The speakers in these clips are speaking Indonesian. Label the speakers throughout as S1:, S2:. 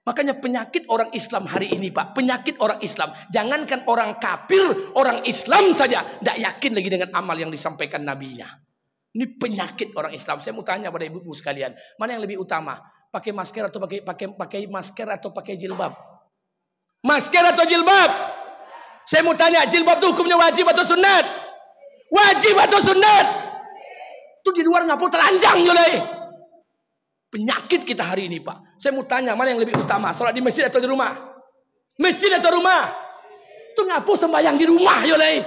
S1: Makanya penyakit orang Islam hari ini, Pak. Penyakit orang Islam. Jangankan orang kafir, orang Islam saja tidak yakin lagi dengan amal yang disampaikan nabinya. Ini penyakit orang Islam. Saya mau tanya pada ibu-ibu sekalian, mana yang lebih utama? Pakai masker atau pakai masker atau pakai jilbab? Masker atau jilbab? Saya mau tanya, jilbab itu hukumnya wajib atau sunat? Wajib atau sunat? Itu di luar ngapu telanjang oleh. Penyakit kita hari ini, Pak. Saya mau tanya, mana yang lebih utama? Salat di masjid atau di rumah? Masjid atau rumah? Itu ngapu sembahyang di rumah, yoleh.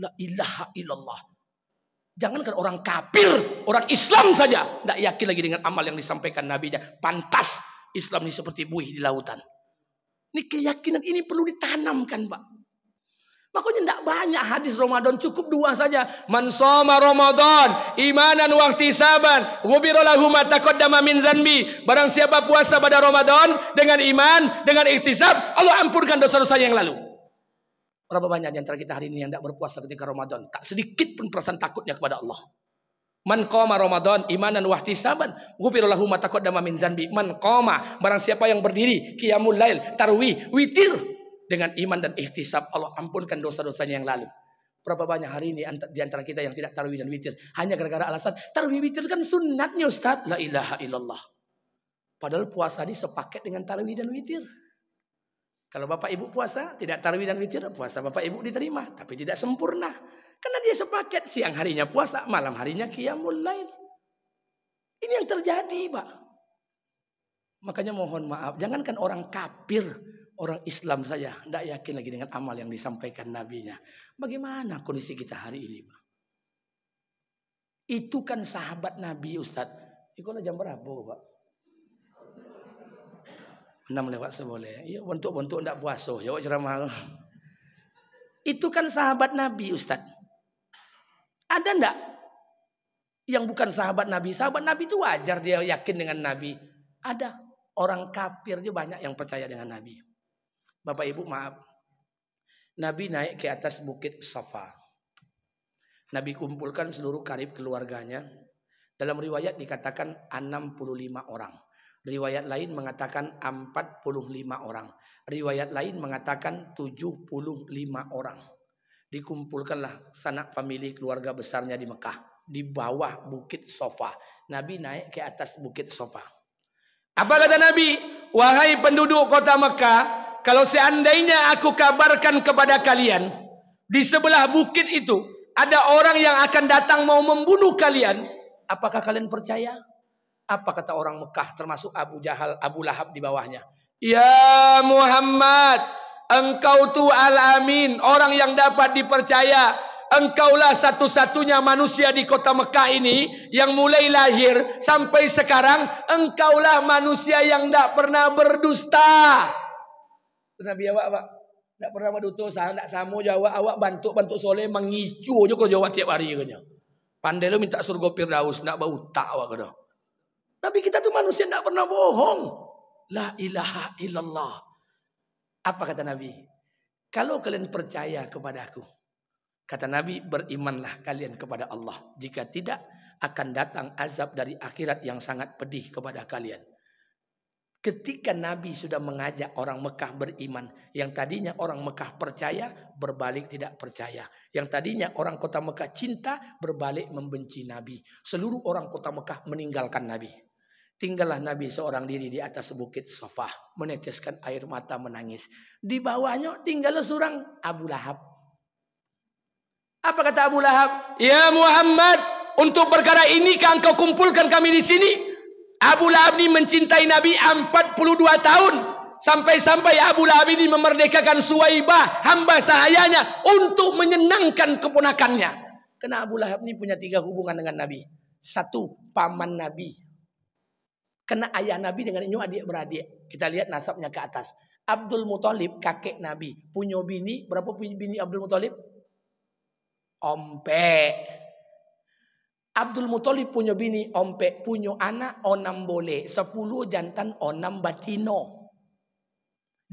S1: La ilaha illallah. Jangankan orang kafir, orang Islam saja tidak yakin lagi dengan amal yang disampaikan nabinya. Pantas Islam ini seperti buih di lautan. Ini keyakinan ini perlu ditanamkan, Pak. Makanya tidak banyak hadis Ramadan, cukup 2 saja. Man shoma Ramadan imanan wa ihtisaban ghufira lahu ma taqaddama min dzanbi. Barang siapa puasa pada Ramadan dengan iman, dengan ihtisab, Allah ampunkan dosa-dosa yang lalu. Berapa banyak di antara kita hari ini yang tidak berpuasa ketika Ramadan? Tak sedikit pun perasaan takutnya kepada Allah. Man qama Ramadan imanan wa ihtisaban ghufira lahu ma taqaddama min dzanbi. Man qama, barang siapa yang berdiri qiyamul lail, tarawih, witir dengan iman dan ihtisab, Allah ampunkan dosa-dosanya yang lalu. Berapa banyak hari ini di antara kita yang tidak tarawih dan witir hanya gara-gara alasan tarawih witir kan sunatnya, Ustaz. La ilaha illallah. Padahal puasa ini sepaket dengan tarawih dan witir. Kalau Bapak Ibu puasa tidak tarawih dan witir, puasa Bapak Ibu diterima, tapi tidak sempurna. Karena dia sepaket, siang harinya puasa, malam harinya qiyamul lail. Ini yang terjadi, Pak. Makanya mohon maaf, jangankan orang kafir, orang Islam saja tidak yakin lagi dengan amal yang disampaikan nabinya. Bagaimana kondisi kita hari ini, Pak? Itu kan sahabat Nabi, Ustaz. Itu jam berapa, Pak? 6 lewat seboleh. Ya, bentuk-bentuk tidak puasa. Ya, ceramah. Itu kan sahabat Nabi, Ustaz. Ada enggak yang bukan sahabat Nabi? Sahabat Nabi itu wajar dia yakin dengan Nabi. Ada. Orang kafir juga banyak yang percaya dengan Nabi. Bapak Ibu maaf. Nabi naik ke atas bukit Safa. Nabi kumpulkan seluruh karib keluarganya. Dalam riwayat dikatakan 65 orang. Riwayat lain mengatakan 45 orang. Riwayat lain mengatakan 75 orang. Dikumpulkanlah sanak famili keluarga besarnya di Mekah. Di bawah bukit Safa. Nabi naik ke atas bukit Safa. Apa kata Nabi? Wahai penduduk kota Mekah, kalau seandainya aku kabarkan kepada kalian, di sebelah bukit itu ada orang yang akan datang mau membunuh kalian, apakah kalian percaya? Apa kata orang Mekah termasuk Abu Jahal, Abu Lahab di bawahnya? Ya Muhammad, engkau tu al-amin, orang yang dapat dipercaya. Engkaulah satu-satunya manusia di kota Mekah ini yang mulai lahir sampai sekarang. Engkaulah manusia yang tidak pernah berdusta. Nabi awak, Pak, tidak pernah berdusta, tidak sama jawab awak bantu soleh mengicu aja kau jawab tiap hari katanya. Pandai lu minta surga Firdaus, tidak bau tak awak kata. Tapi kita tuh manusia tidak pernah bohong. La ilaha illallah. Apa kata Nabi? Kalau kalian percaya kepada aku, kata Nabi, berimanlah kalian kepada Allah. Jika tidak, akan datang azab dari akhirat yang sangat pedih kepada kalian. Ketika Nabi sudah mengajak orang Mekah beriman, yang tadinya orang Mekah percaya, berbalik tidak percaya. Yang tadinya orang kota Mekah cinta, berbalik membenci Nabi. Seluruh orang kota Mekah meninggalkan Nabi. Tinggallah Nabi seorang diri di atas bukit Safa, meneteskan air mata menangis. Di bawahnya tinggal seorang Abu Lahab. Apa kata Abu Lahab? Ya Muhammad, untuk perkara ini kan engkau kumpulkan kami di sini. Abu Lahab ini mencintai Nabi 42 tahun. Sampai-sampai Abu Lahab ini memerdekakan Suwaibah, hamba sahayanya, untuk menyenangkan keponakannya. Karena Abu Lahab ini punya 3 hubungan dengan Nabi. 1, paman Nabi. Karena ayah Nabi dengan ini adik beradik. Kita lihat nasabnya ke atas. Abdul Muthalib, kakek Nabi, punya bini. Berapa punya bini Abdul Muthalib? Ompek. Abdul Muthalib punya bini ompek, punya anak 6 boleh, 10 jantan 6 batino.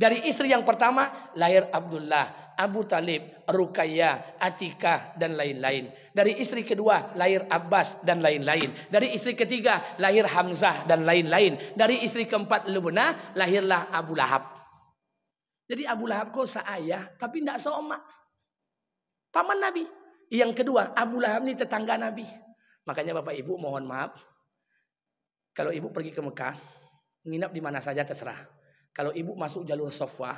S1: Dari istri yang pertama lahir Abdullah, Abu Talib, Ruqayyah, Atikah dan lain-lain. Dari istri kedua lahir Abbas dan lain-lain. Dari istri ketiga lahir Hamzah dan lain-lain. Dari istri keempat Lubna lahirlah Abu Lahab. Jadi Abu Lahab kok seayah tapi tidak seomak. Paman Nabi. Yang kedua Abu Lahab ini tetangga Nabi. Makanya Bapak Ibu mohon maaf. Kalau ibu pergi ke Mekah, nginap di mana saja terserah. Kalau ibu masuk jalur Sofwa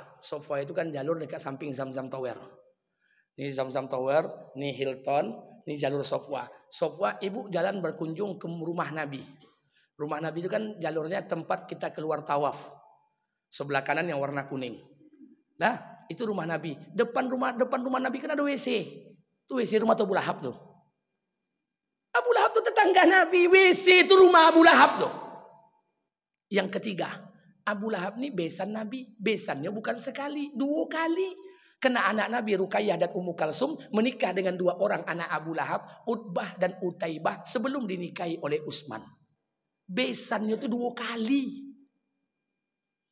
S1: itu kan jalur dekat samping Zamzam Tower. Ini Zamzam Tower, ini Hilton, ini jalur Sofwa. Sofwa ibu jalan berkunjung ke rumah Nabi. Rumah Nabi itu kan jalurnya tempat kita keluar tawaf. Sebelah kanan yang warna kuning. Nah, itu rumah Nabi. Depan rumah Nabi kan ada WC. Itu WC rumah Abu Lahab tuh. Abu Lahab tuh tetangga Nabi. WC itu rumah Abu Lahab tuh. Yang ketiga, Abu Lahab ini besan Nabi. Besannya bukan sekali, 2 kali. Kena anak Nabi Ruqayyah dan Ummu Kalsum menikah dengan 2 orang anak Abu Lahab, Utbah dan Utaibah, sebelum dinikahi oleh Utsman. Besannya itu 2 kali.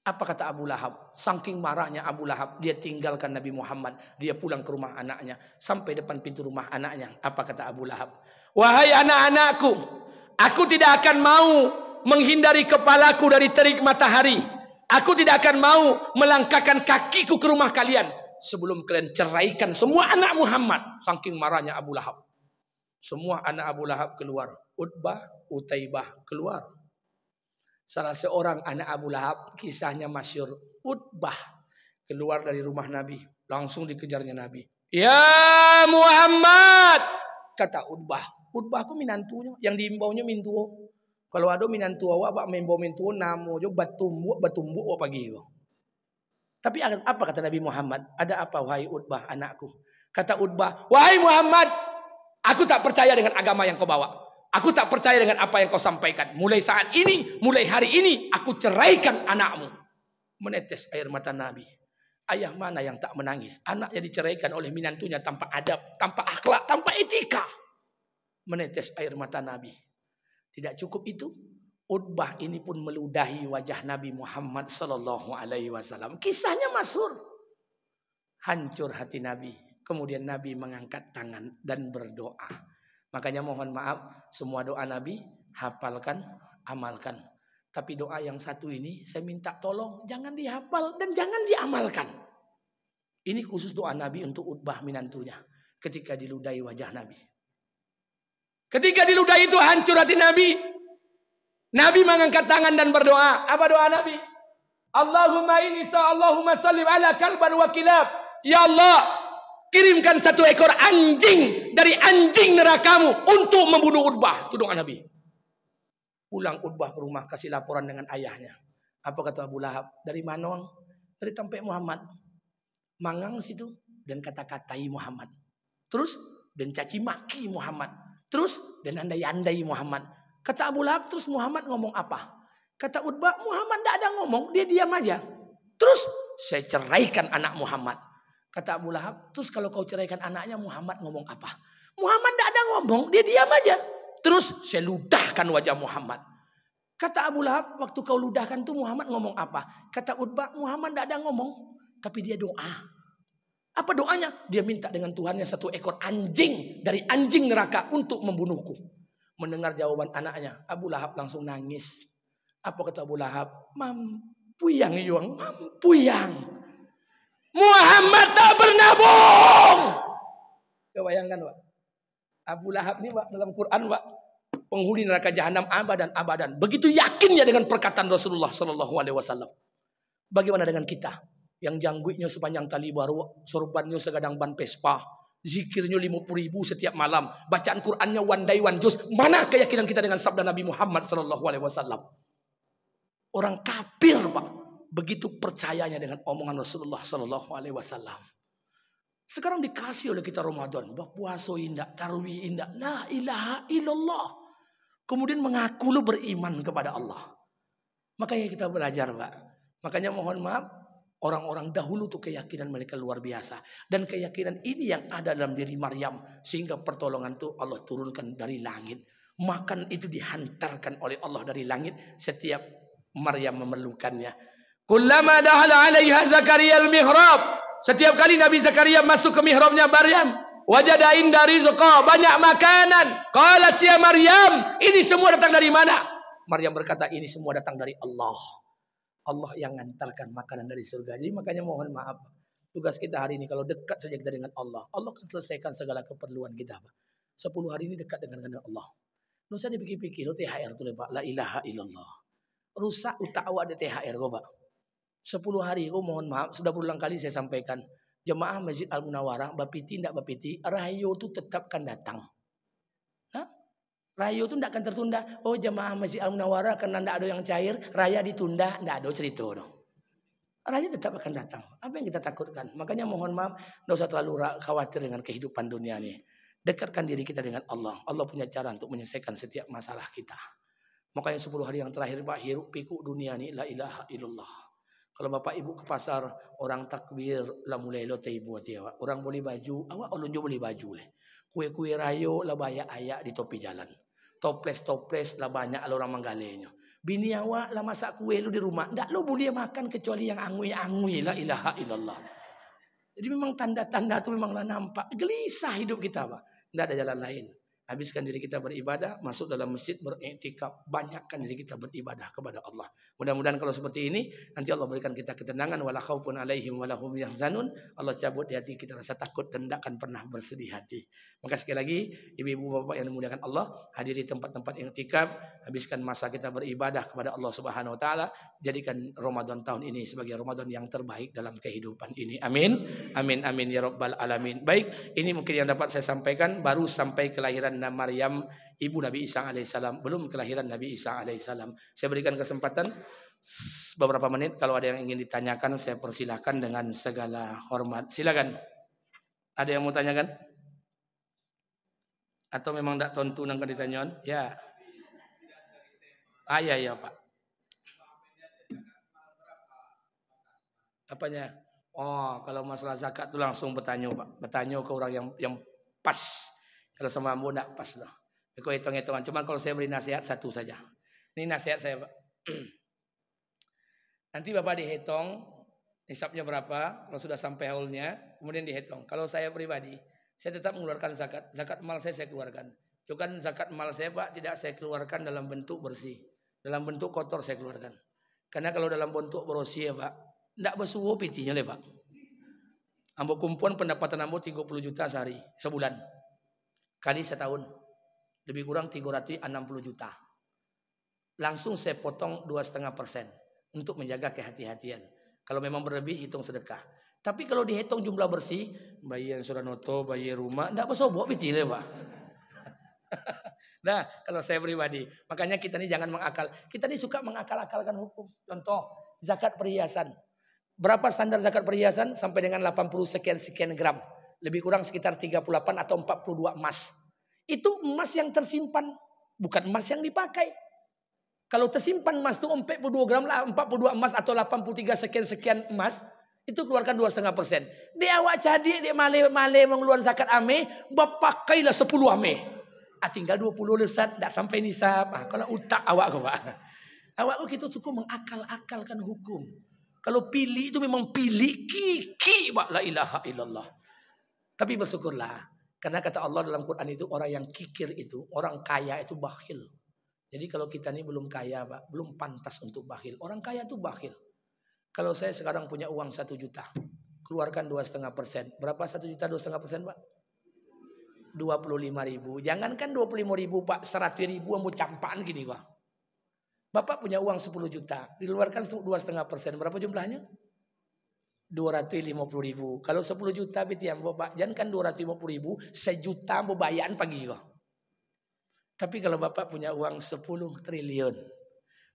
S1: Apa kata Abu Lahab? Saking marahnya Abu Lahab, dia tinggalkan Nabi Muhammad. Dia pulang ke rumah anaknya. Sampai depan pintu rumah anaknya. Apa kata Abu Lahab? Wahai anak-anakku, aku tidak akan mau menghindari kepalaku dari terik matahari. Aku tidak akan mau melangkahkan kakiku ke rumah kalian sebelum kalian ceraikan semua anak Muhammad. Saking marahnya Abu Lahab. Semua anak Abu Lahab keluar. Utbah, Utaibah keluar. Salah seorang anak Abu Lahab, kisahnya masyhur. Utbah keluar dari rumah Nabi. Langsung dikejarnya Nabi. Ya Muhammad, kata Utbah. Utbah aku minantunya. Yang diimbaunya mintuo. Kalau ada minantu awak, pak membawa mintu namo jo batumbuk awak pagi. Tapi apa kata Nabi Muhammad? Ada apa wahai Utbah anakku? Kata Utbah, wahai Muhammad, aku tak percaya dengan agama yang kau bawa. Aku tak percaya dengan apa yang kau sampaikan. Mulai saat ini, mulai hari ini, aku ceraikan anakmu. Menetes air mata Nabi. Ayah mana yang tak menangis? Anaknya diceraikan oleh minantunya tanpa adab, tanpa akhlak, tanpa etika. Menetes air mata Nabi. Tidak cukup itu, Utbah ini pun meludahi wajah Nabi Muhammad sallallahu alaihi wasallam. Kisahnya masyhur. Hancur hati Nabi. Kemudian Nabi mengangkat tangan dan berdoa. Makanya mohon maaf, semua doa Nabi hafalkan, amalkan. Tapi doa yang satu ini saya minta tolong jangan dihafal dan jangan diamalkan. Ini khusus doa Nabi untuk Utbah minantunya ketika diludahi wajah Nabi. Ketika diludahi itu hancur hati Nabi. Nabi mengangkat tangan dan berdoa. Apa doa Nabi? Allahumma sallim ala kalban wa kilab. Ya Allah, kirimkan 1 ekor anjing dari anjing nerakamu untuk membunuh Utbah. Itu doa Nabi. Pulang Utbah ke rumah, kasih laporan dengan ayahnya. Apa kata Abu Lahab? Dari mana? Dari tempat Muhammad. Mangang situ dan kata-katai Muhammad. Terus dan caci maki Muhammad. Terus dan andai-andai Muhammad. Kata Abu Lahab, terus Muhammad ngomong apa? Kata Utbah, Muhammad tidak ada ngomong, dia diam aja. Terus saya ceraikan anak Muhammad. Kata Abu Lahab, terus kalau kau ceraikan anaknya Muhammad ngomong apa? Muhammad tidak ada ngomong, dia diam aja. Terus saya ludahkan wajah Muhammad. Kata Abu Lahab, waktu kau ludahkan tuh Muhammad ngomong apa? Kata Utbah, Muhammad tidak ada ngomong, tapi dia doa. Apa doanya? Dia minta dengan Tuhannya 1 ekor anjing dari anjing neraka untuk membunuhku. Mendengar jawaban anaknya, Abu Lahab langsung nangis. Apa kata Abu Lahab? Mampu yang yuang, mampu yang. Muhammad tak pernah bohong. Coba bayangkan, Pak. Abu Lahab ini, Pak, dalam Quran, Pak, penghuni neraka jahanam abadan. Begitu yakinnya dengan perkataan Rasulullah sallallahu alaihi wasallam. Bagaimana dengan kita? Yang janggutnya sepanjang tali baru, sorbannya segadang ban Vespa, zikirnya 50.000 setiap malam, bacaan Qur'annya one day one juz. Mana keyakinan kita dengan sabda Nabi Muhammad sallallahu alaihi wasallam? Orang kafir, Pak, begitu percayanya dengan omongan Rasulullah sallallahu alaihi wasallam. Sekarang dikasih oleh kita Ramadan, puasa indah, tarawih indah, la ilaha illallah. Kemudian mengaku lu beriman kepada Allah. Makanya kita belajar, Pak. Makanya mohon maaf, orang-orang dahulu tuh keyakinan mereka luar biasa. Dan keyakinan ini yang ada dalam diri Maryam. Sehingga pertolongan itu Allah turunkan dari langit. Makan itu dihantarkan oleh Allah dari langit setiap Maryam memerlukannya. Kullama dahala 'alaiha Zakaria al-mihrab. Setiap kali Nabi Zakaria masuk ke mihrabnya Maryam, wajada inda rizqa, banyak makanan. Qalat ya Maryam, ini semua datang dari mana? Maryam berkata, ini semua datang dari Allah. Allah yang mengantarkan makanan dari surga. Jadi makanya mohon maaf, tugas kita hari ini kalau dekat saja kita dengan Allah, Allah akan selesaikan segala keperluan kita, Pak. 10 hari ini dekat dengan Allah. Nggak usah dipikir-pikir, lo THR tuh, Pak. La ilaha illallah. Rusak utak awak di THR, kok, Pak. 10 hari, kok mohon maaf, sudah berulang kali saya sampaikan. Jemaah Masjid Al-Munawarah, bapiti tidak bapiti, rayo itu tetap akan datang. Hah? Rayo itu tidak akan tertunda. Oh, jemaah Masjid Al-Munawarah karena tidak ada yang cair, raya ditunda, tidak ada cerita dong. Raya tetap akan datang. Apa yang kita takutkan? Makanya mohon maaf, tidak usah terlalu khawatir dengan kehidupan dunia ini. Dekatkan diri kita dengan Allah. Allah punya cara untuk menyelesaikan setiap masalah kita. Makanya 10 hari yang terakhir, Pak, hiruk pikuk dunia ini, la ilaha illallah. Kalau bapak ibu ke pasar, orang takbir, lah mulai lo teibu dia. Orang boleh baju, awak ulunjo boleh baju leh. Kue-kue rayo lah banyak ayak di topi jalan. Toples lah banyak lah orang manggalenya. Bini awak lah masak kue lu di rumah, ndak lo boleh makan kecuali yang angui-angui, la ilaha illallah. Jadi memang tanda-tanda itu memanglah nampak. Gelisah hidup kita, Pak. Tidak ada jalan lain. Habiskan diri kita beribadah, masuk dalam masjid beriktikaf, banyakkan diri kita beribadah kepada Allah. Mudah-mudahan kalau seperti ini, nanti Allah berikan kita ketenangan, wala khaufun alaihim wala hum yahzanun. Allah cabut di hati kita rasa takut dan tidak akan pernah bersedih hati. Maka sekali lagi, ibu-ibu bapak yang dimuliakan Allah, hadiri tempat-tempat iktikaf, habiskan masa kita beribadah kepada Allah Subhanahu wa taala, jadikan Ramadan tahun ini sebagai Ramadan yang terbaik dalam kehidupan ini. Amin. Amin amin ya rabbal alamin. Baik, ini mungkin yang dapat saya sampaikan, baru sampai kelahiran Maryam, ibu Nabi Isa alaihissalam, belum kelahiran Nabi Isa alaihissalam. Saya berikan kesempatan beberapa menit, kalau ada yang ingin ditanyakan saya persilahkan dengan segala hormat. Silakan. Ada yang mau tanyakan? Atau memang tidak tonton nang ditanyakan? Ya. Ah ya Pak. Apanya? Oh, kalau masalah zakat itu langsung bertanya, Pak. Bertanya ke orang yang pas. Kalau sama ambo tidak pas lah. Kau hitung-hitungan. Cuma kalau saya beri nasihat satu saja. Ini nasihat saya, Pak. Nanti Bapak dihitung nisabnya berapa. Kalau sudah sampai haulnya, kemudian dihitung. Kalau saya pribadi, saya tetap mengeluarkan zakat. Zakat mal saya keluarkan. Cuma zakat mal saya, Pak, tidak saya keluarkan dalam bentuk bersih. Dalam bentuk kotor saya keluarkan. Karena kalau dalam bentuk bersih ya, Pak, tidak bersuhu pitinya le, Pak. Ambo kumpulan pendapatan ambo 30 juta sehari, sebulan. Kali setahun, lebih kurang 360 juta. Langsung saya potong 2,5% untuk menjaga kehati-hatian. Kalau memang berlebih, hitung sedekah. Tapi kalau dihitung jumlah bersih, bayi yang sudah noto, bayi rumah, tidak bersobok betul ya, Pak. Nah, kalau saya pribadi, makanya kita ini jangan mengakal. Kita ini suka mengakal-akalkan hukum. Contoh, zakat perhiasan. Berapa standar zakat perhiasan? Sampai dengan 80 sekian gram. Lebih kurang sekitar 38 atau 42 emas. Itu emas yang tersimpan, bukan emas yang dipakai. Kalau tersimpan emas itu 42 gram lah, 42 emas atau 83 sekian emas, itu keluarkan 2,5%. Dia awak jadi dia male mengeluarkan zakat ame, bapakailah 10 ame. Tinggal 20 Ustaz, tidak sampai nisab. Kalau utak awak kok, Pak. Awak gitu cukup mengakal-akalkan hukum. Kalau pilih itu memang pilih kiki, Pak, la ilaha illallah. Tapi bersyukurlah. Karena kata Allah dalam Quran itu orang yang kikir itu, orang kaya itu bakhil. Jadi kalau kita ini belum kaya, Pak, belum pantas untuk bakhil. Orang kaya itu bakhil. Kalau saya sekarang punya uang 1 juta, keluarkan 2,5%. Berapa 1 juta 2,5%, Pak? 25.000. Jangankan 25.000, Pak, 100.000 mau campaan gini, Pak. Bapak punya uang 10 juta, dikeluarkan 2,5%. Berapa jumlahnya? 250.000. Kalau 10 juta betiam Bapak, jangan kan 250.000, 1 juta mau bayaran pagi kok. Tapi kalau Bapak punya uang 10 triliun,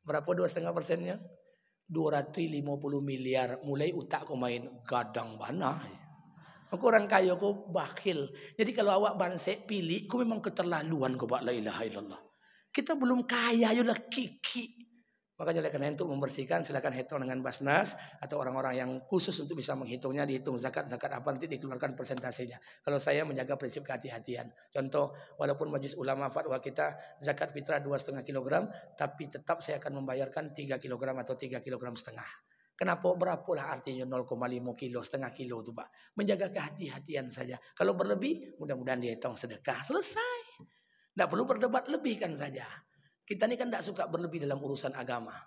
S1: berapa 2,5%-nya? 250 miliar. Mulai utak kau main gadang banah. Aku orang kaya kau bakhil. Jadi kalau awak bansek pilih, kau memang keterlaluan kau, Pak, la ilaha illallah. Kita belum kaya, ayolah kiki. Makanya oleh karena untuk membersihkan silakan hitung dengan Basnas atau orang-orang yang khusus untuk bisa menghitungnya, dihitung zakat apa nanti dikeluarkan persentasenya. Kalau saya menjaga prinsip kehati-hatian. Contoh, walaupun Majelis Ulama fatwa kita zakat fitrah 2,5 kg, tapi tetap saya akan membayarkan 3 kg atau 3,5 kg. Kenapa berapalah artinya 0,5 kilo, setengah kilo itu Pak. Menjaga kehati-hatian saja. Kalau berlebih, mudah-mudahan dihitung sedekah. Selesai. Tidak perlu berdebat lebihkan saja. Kita ini kan tidak suka berlebih dalam urusan agama.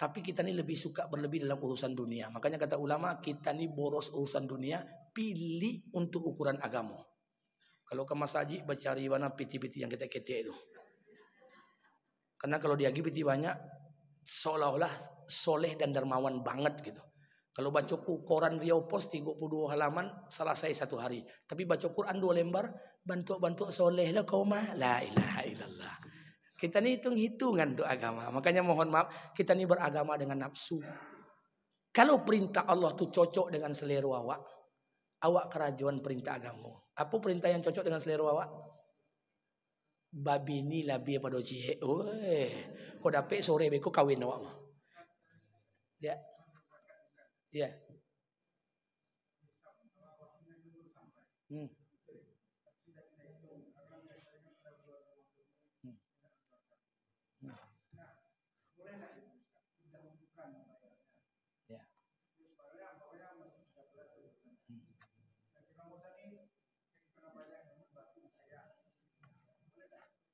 S1: Tapi kita ini lebih suka berlebih dalam urusan dunia. Makanya kata ulama, kita ini boros urusan dunia, pilih untuk ukuran agama. Kalau ke Mas Haji, cari mana piti-piti yang kita ketik itu. Karena kalau dia piti banyak, seolah-olah soleh dan dermawan banget gitu. Kalau baca koran Riau Pos 32 halaman selesai 1 hari. Tapi baca Quran 2 lembar, bantu soleh lah kau mah. La ilaha illallah. Kita ini hitung-hitungan untuk agama. Makanya mohon maaf, kita ini beragama dengan nafsu. Kalau perintah Allah tuh cocok dengan selera awak kerajuan perintah agama. Apa perintah yang cocok dengan selera awak? Babi ni labi pada cie. Kau dapet sore beko kawin awak. Ya. Ya.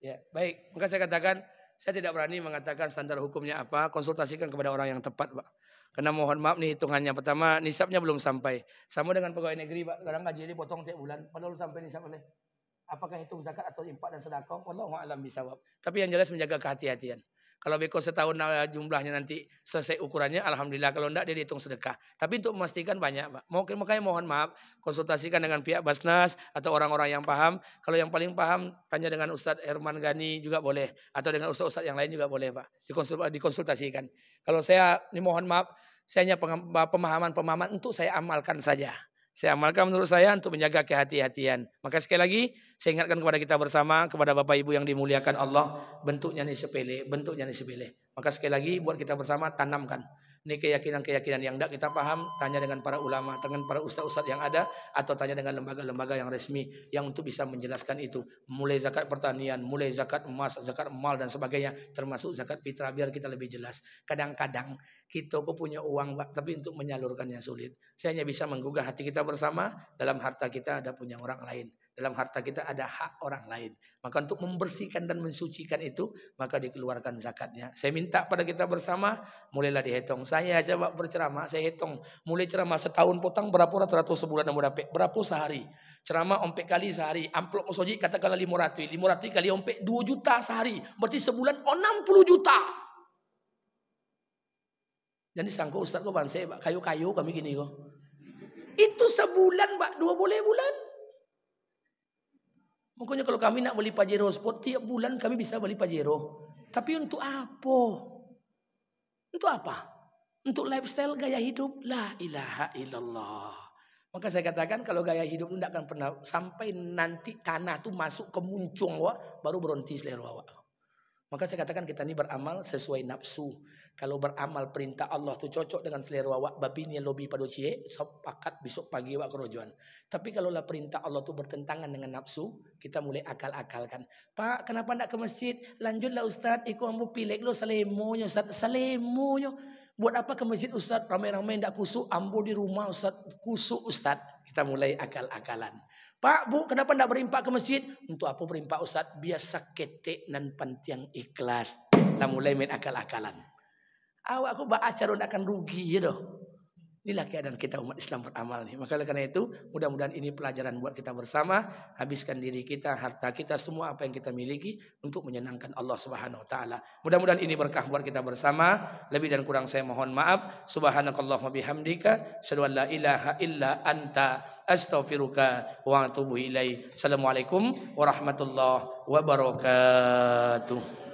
S1: Ya, baik. Maka saya katakan, saya tidak berani mengatakan standar hukumnya apa. Konsultasikan kepada orang yang tepat, Pak. Karena mohon maaf nih hitungannya. Pertama, nisabnya belum sampai. Sama dengan pegawai negeri, Pak. Kadang gaji dipotong tiap bulan. Padahal sampai nisab oleh. Apakah hitung zakat atau infak dan sedekah? Wallahu a'lam bisawab. Tapi yang jelas menjaga kehati-hatian. Kalau beko setahun jumlahnya nanti selesai ukurannya, alhamdulillah. Kalau enggak dia dihitung sedekah. Tapi untuk memastikan banyak, Pak. Makanya mohon maaf, konsultasikan dengan pihak Basnas atau orang-orang yang paham. Kalau yang paling paham, tanya dengan Ustadz Herman Gani juga boleh. Atau dengan Ustadz-Ustadz yang lain juga boleh, Pak. Dikonsultasikan. Kalau saya, ini mohon maaf, saya hanya pemahaman untuk saya amalkan saja. Saya amalkan menurut saya untuk menjaga kehati-hatian. Maka sekali lagi saya ingatkan kepada kita bersama, kepada Bapak Ibu yang dimuliakan Allah, bentuknya ini sepele, Maka sekali lagi buat kita bersama tanamkan. Ini keyakinan-keyakinan yang tidak kita paham, tanya dengan para ulama, dengan para ustaz-ustaz yang ada, atau tanya dengan lembaga-lembaga yang resmi yang untuk bisa menjelaskan itu. Mulai zakat pertanian, mulai zakat emas, zakat emal dan sebagainya, termasuk zakat fitrah, biar kita lebih jelas. Kadang-kadang kita kok punya uang, Pak, tapi untuk menyalurkannya sulit. Saya hanya bisa menggugah hati kita bersama, dalam harta kita ada punya orang lain. Dalam harta kita ada hak orang lain. Maka untuk membersihkan dan mensucikan itu, maka dikeluarkan zakatnya. Saya minta pada kita bersama, mulailah dihitung. Saya coba berceramah, saya hitung. Mulai ceramah setahun potong berapa rata-rata sebulan yang dapat? Berapa sehari? Ceramah ompek kali sehari. Amplop mosoji katakanlah 500. 500 kali ompek 2 juta sehari. Berarti sebulan 60 juta. Jadi sangka Ustaz kok bang, saya kayu-kayu kami gini kok. Itu sebulan, Pak, 2 bulan. Makanya kalau kami nak beli Pajero Sport, tiap bulan kami bisa beli Pajero. Tapi untuk apa? Untuk apa? Untuk lifestyle gaya hidup. La ilaha illallah. Maka saya katakan kalau gaya hidup itu tidak akan pernah sampai nanti tanah itu masuk ke muncung wak, baru berhenti selera wak. Maka saya katakan kita ini beramal sesuai nafsu. Kalau beramal perintah Allah itu cocok dengan selera awak, babinya lobi pada cie, sepakat besok pagi awak kerojuan. Tapi kalau lah perintah Allah itu bertentangan dengan nafsu, kita mulai akal-akalkan. Pak, kenapa nak ke masjid? Lanjutlah Ustaz, ikut ambu pilek lo salemonya Ustaz, salemonya. Buat apa ke masjid Ustaz? Ramai-ramai ndak kusuk, ambu di rumah Ustaz, kusuk Ustaz. Kita mulai akal-akalan. Pak, Bu, kenapa tidak berimpak ke masjid? Untuk apa berimpak Ustaz? Biasa ketek nan pantiang ikhlas. Lah mulai main akal-akalan. Awak aku acara tidak akan rugi ya doh. Inilah keadaan kita umat Islam beramal nih. Maka karena itu mudah-mudahan ini pelajaran buat kita bersama. Habiskan diri kita, harta kita, semua apa yang kita miliki untuk menyenangkan Allah Subhanahu Wa Taala. Mudah-mudahan ini berkah buat kita bersama. Lebih dan kurang saya mohon maaf. Subhanakallahumma bihamdika, asyhadu an la ilaha illa anta, astaghfiruka wa atubu ilaik. Assalamualaikum warahmatullahi wabarakatuh.